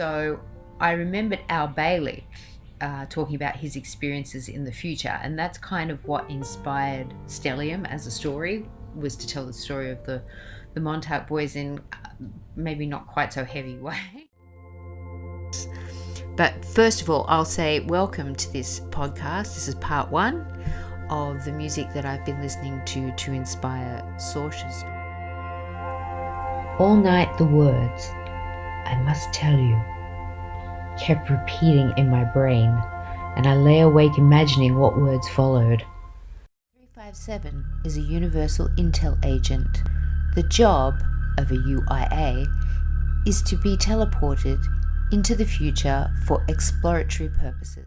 So I remembered Al Bailey talking about his experiences in the future, and that's kind of what inspired Stellium as a story, was to tell the story of the Montauk boys in maybe not quite so heavy way. But first of all, I'll say welcome to this podcast. This is part 1 of the music that I've been listening to inspire Sorcia's. All night the words, "I must tell you," kept repeating in my brain, and I lay awake imagining what words followed. 357 is a universal intel agent. The job of a UIA is to be teleported into the future for exploratory purposes.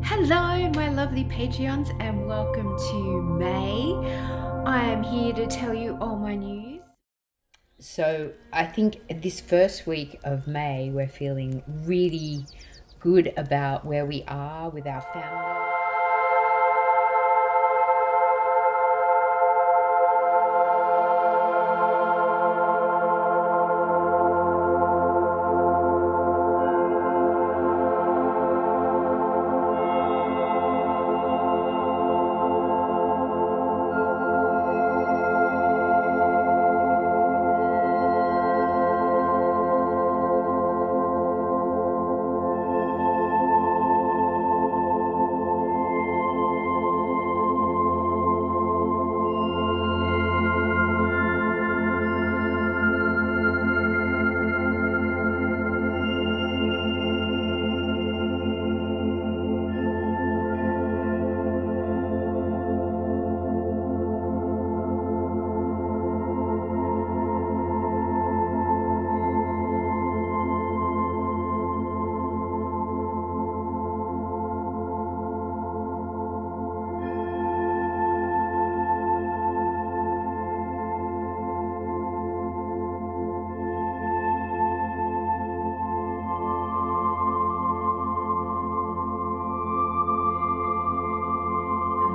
Hello, my lovely Patreons, and welcome to May. I am here to tell you all my news. So I think this first week of May, we're feeling really good about where we are with our family.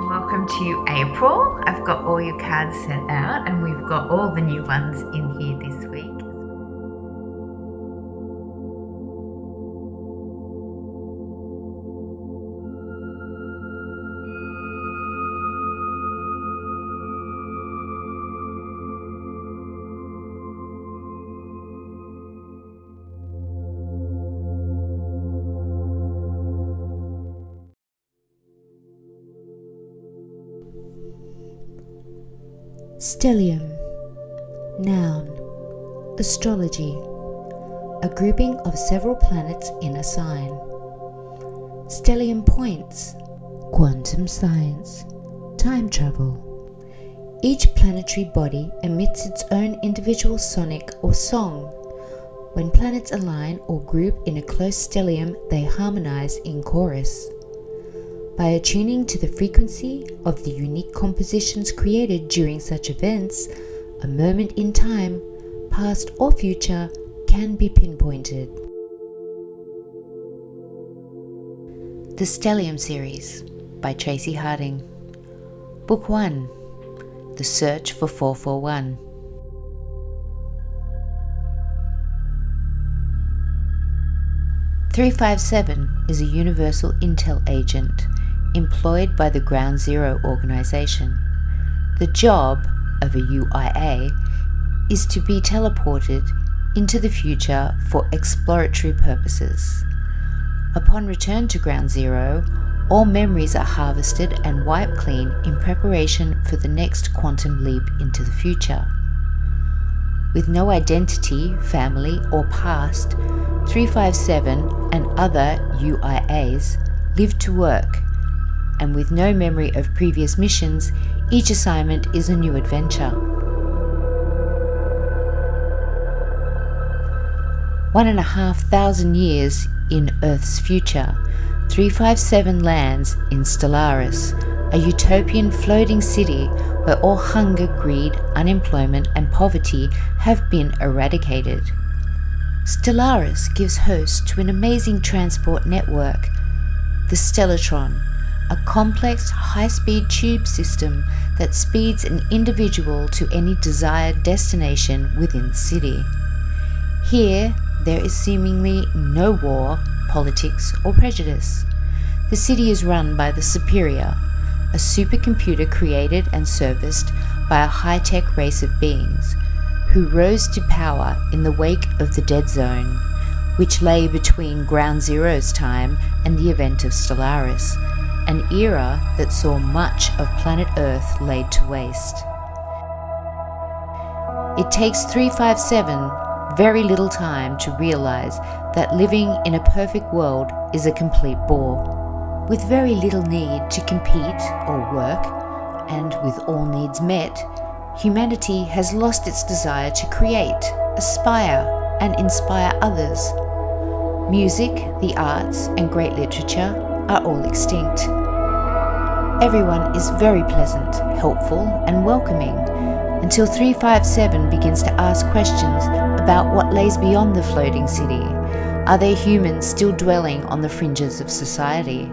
Welcome to April. I've got all your cards sent out, and we've got all the new ones in here this week. Stellium. Noun. Astrology. A grouping of several planets in a sign. Stellium points. Quantum science. Time travel. Each planetary body emits its own individual sonic or song. When planets align or group in a close stellium, they harmonize in chorus. By attuning to the frequency of the unique compositions created during such events, a moment in time, past or future, can be pinpointed. The Stellium Series by Traci Harding. Book 1. The Search for 441. "357 is a universal intel agent employed by the Ground Zero organization. The job of a UIA is to be teleported into the future for exploratory purposes. Upon return to Ground Zero, all memories are harvested and wiped clean in preparation for the next quantum leap into the future. With no identity, family, or past, 357 and other UIAs live to work, and with no memory of previous missions, each assignment is a new adventure. 1,500 years in Earth's future, 357 lands in Stellaris, a utopian floating city where all hunger, greed, unemployment and poverty have been eradicated. Stellaris gives host to an amazing transport network, the Stellatron, a complex high-speed tube system that speeds an individual to any desired destination within the city. Here, there is seemingly no war, politics or prejudice. The city is run by the Superior, a supercomputer created and serviced by a high-tech race of beings who rose to power in the wake of the Dead Zone, which lay between Ground Zero's time and the event of Stellaris, an era that saw much of planet Earth laid to waste. It takes 357 very little time to realize that living in a perfect world is a complete bore. With very little need to compete or work, and with all needs met, humanity has lost its desire to create, aspire, and inspire others. Music, the arts, and great literature are all extinct. Everyone is very pleasant, helpful, and welcoming, until 357 begins to ask questions about what lays beyond the floating city. Are there humans still dwelling on the fringes of society?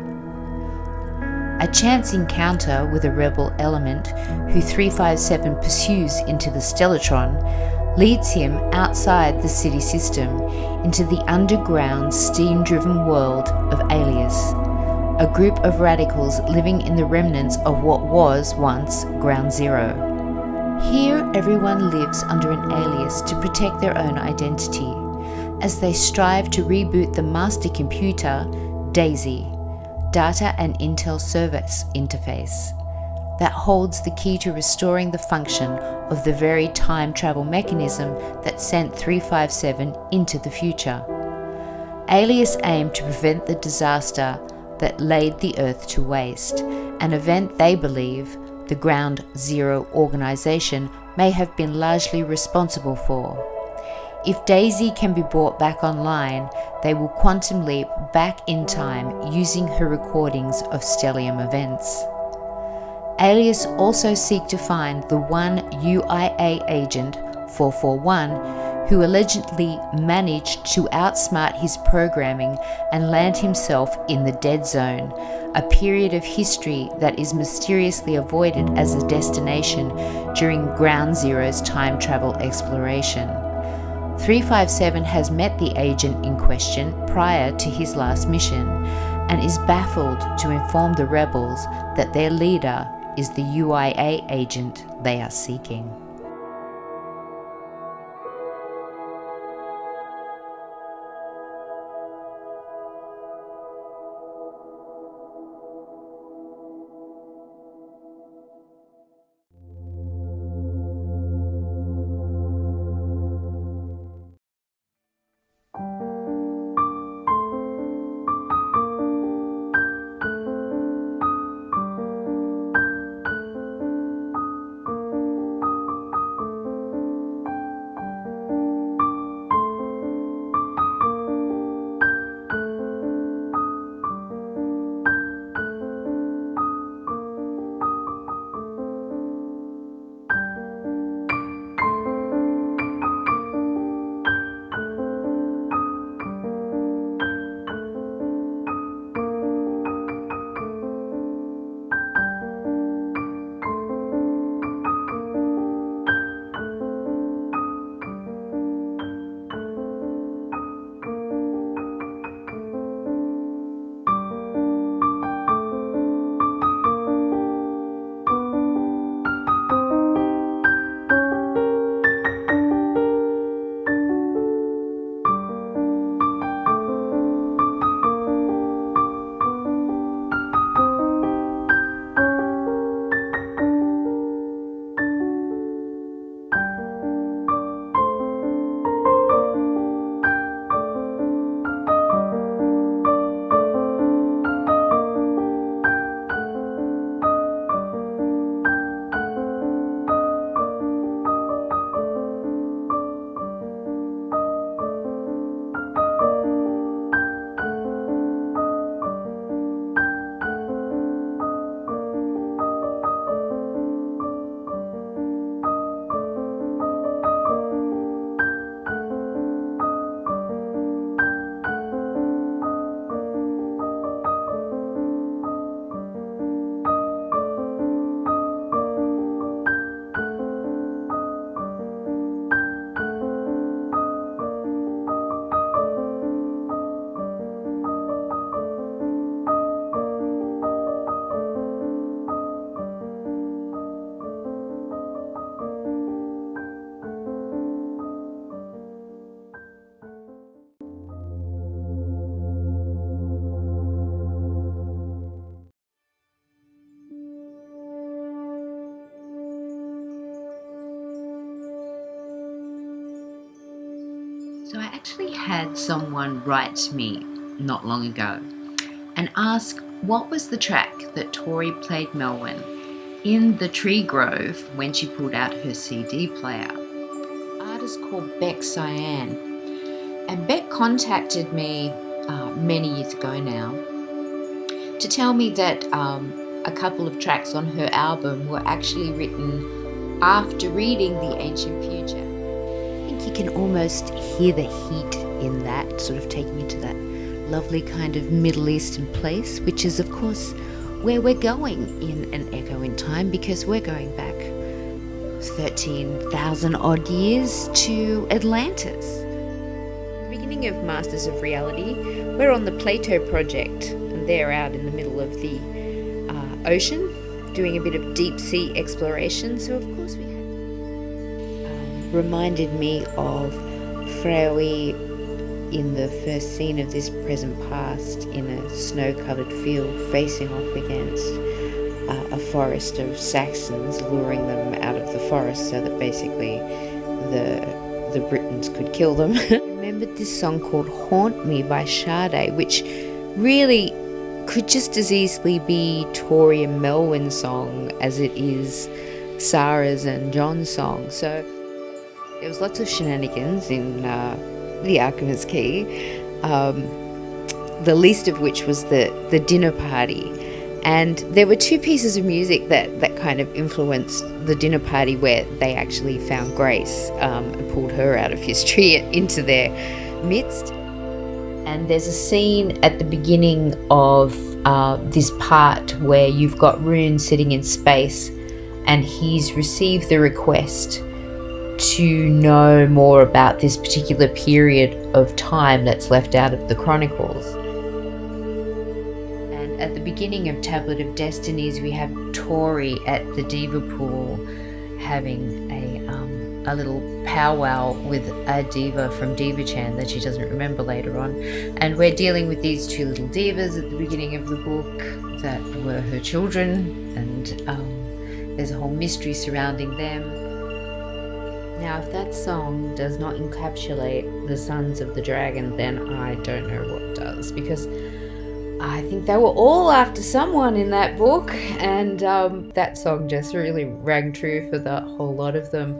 A chance encounter with a rebel element who 357 pursues into the Stellatron leads him outside the city system into the underground steam-driven world of Alias, a group of radicals living in the remnants of what was once Ground Zero. Here everyone lives under an alias to protect their own identity, as they strive to reboot the master computer, DAISY, Data and Intel Service Interface, that holds the key to restoring the function of the very time travel mechanism that sent 357 into the future. Alias aimed to prevent the disaster that laid the Earth to waste, an event they believe the Ground Zero organization may have been largely responsible for. If Daisy can be brought back online, they will quantum leap back in time using her recordings of Stellium events. Alias also seek to find the one UIA agent, 441, who allegedly managed to outsmart his programming and land himself in the Dead Zone, a period of history that is mysteriously avoided as a destination during Ground Zero's time travel exploration. 357 has met the agent in question prior to his last mission, and is baffled to inform the rebels that their leader is the UIA agent they are seeking. actually had someone write to me not long ago and ask what was the track that Tori played Melwyn in the tree grove when she pulled out her CD player. An artist called Beck Cyan. And Beck contacted me many years ago now to tell me that a couple of tracks on her album were actually written after reading The Ancient Future. I think you can almost hear the heat in that, sort of taking you to that lovely kind of Middle Eastern place, which is of course where we're going in An Echo in Time, because we're going back 13,000 odd years to Atlantis. The beginning of Masters of Reality, we're on the Plato project, and they're out in the middle of the ocean doing a bit of deep sea exploration. So of course we had reminded me of Freyawi in the first scene of this present past, in a snow-covered field facing off against a forest of Saxons, luring them out of the forest so that basically the Britons could kill them. I remembered this song called Haunt Me by Sade, which really could just as easily be Tori and Melwyn's song as it is Sarah's and John's song. So there was lots of shenanigans in The Alchemist's Key, the least of which was the dinner party. And there were two pieces of music that kind of influenced the dinner party, where they actually found Grace and pulled her out of history into their midst. And there's a scene at the beginning of this part where you've got Rune sitting in space, and he's received the request to know more about this particular period of time that's left out of the Chronicles. And at the beginning of Tablet of Destinies, we have Tori at the Diva Pool having a little powwow with a diva from Diva Chan that she doesn't remember later on. And we're dealing with these two little divas at the beginning of the book that were her children, and there's a whole mystery surrounding them. Now, if that song does not encapsulate the Sons of the Dragon, then I don't know what does, because I think they were all after someone in that book, and that song just really rang true for the whole lot of them.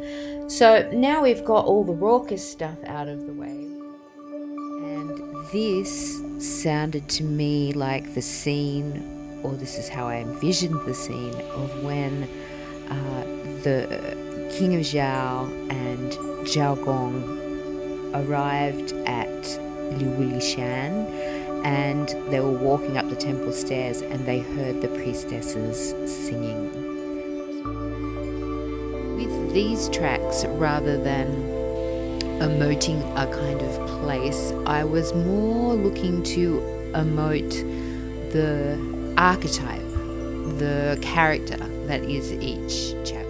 So now we've got all the raucous stuff out of the way, and this sounded to me like the scene, or this is how I envisioned the scene, of when the King of Zhao and Zhao Gong arrived at Liulishan, and they were walking up the temple stairs and they heard the priestesses singing. With these tracks, rather than emoting a kind of place, I was more looking to emote the archetype, the character that is each chapter.